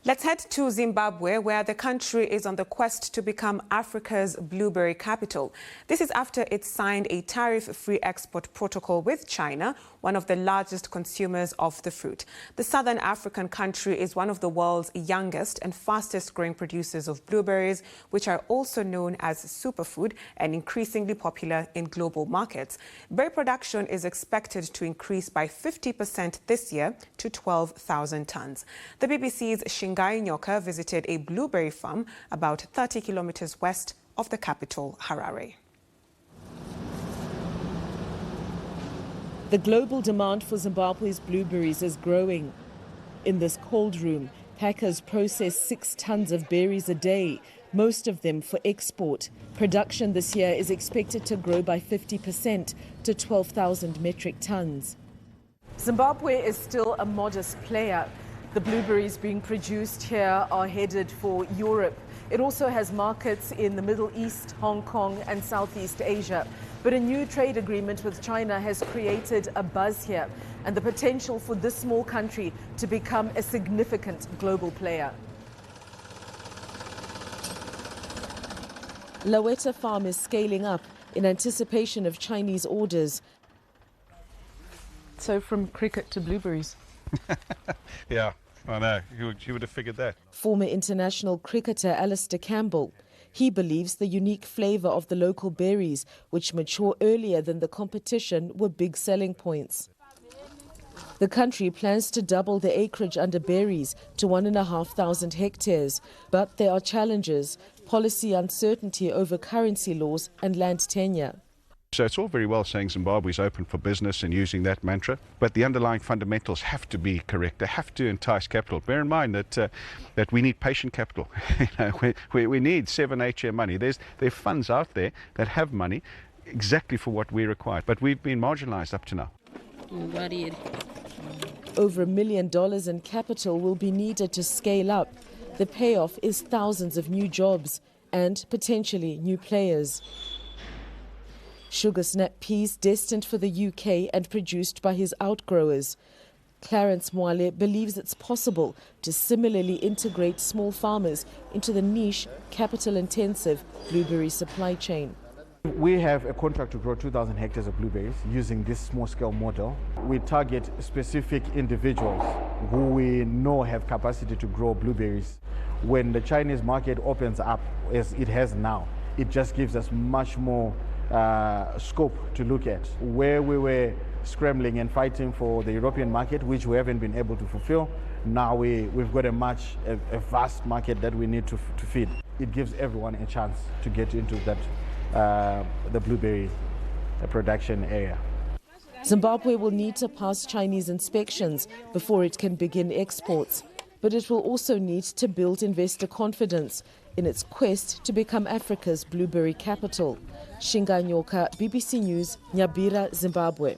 Let's head to Zimbabwe, where the country is on the quest to become Africa's blueberry capital. This is after it signed a tariff-free export protocol with China, one of the largest consumers of the fruit. The southern African country is one of the world's youngest and fastest-growing producers of blueberries, which are also known as superfood and increasingly popular in global markets. Berry production is expected to increase by 50% this year to 12,000 tons. The BBC's Nyoka visited a blueberry farm about 30 kilometers west of the capital, Harare. The global demand for Zimbabwe's blueberries is growing. In this cold room, packers process 6 tons of berries a day, most of them for export. Production this year is expected to grow by 50% to 12,000 metric tons. Zimbabwe is still a modest player. The blueberries being produced here are headed for Europe. It also has markets in the Middle East, Hong Kong and Southeast Asia. But a new trade agreement with China has created a buzz here and the potential for this small country to become a significant global player. Laweta Farm is scaling up in anticipation of Chinese orders. So from cricket to blueberries. Yeah. I know, you would have figured that. Former international cricketer Alistair Campbell. He believes the unique flavour of the local berries, which mature earlier than the competition, were big selling points. The country plans to double the acreage under berries to 1,500 hectares. But there are challenges: policy uncertainty over currency laws and land tenure. So it's all very well saying Zimbabwe's open for business and using that mantra, but the underlying fundamentals have to be correct. They have to entice capital. Bear in mind that we need patient capital. We need 7-8 year money. There are funds out there that have money exactly for what we require, but we've been marginalized up to now. Over $1 million in capital will be needed to scale up. The payoff is thousands of new jobs and potentially new players. Sugar snap peas destined for the UK and produced by his outgrowers. Clarence Mwale believes it's possible to similarly integrate small farmers into the niche, capital-intensive blueberry supply chain. We have a contract to grow 2,000 hectares of blueberries using this small-scale model. We target specific individuals who we know have capacity to grow blueberries. When the Chinese market opens up, as it has now, it just gives us much more scope to look at. Where we were scrambling and fighting for the European market, which we haven't been able to fulfill, now we've got a vast market that we need to feed. It gives everyone a chance to get into that the blueberry production area. Zimbabwe will need to pass Chinese inspections before it can begin exports, but it will also need to build investor confidence in its quest to become Africa's blueberry capital. Nyoka, BBC News, Nyabira, Zimbabwe.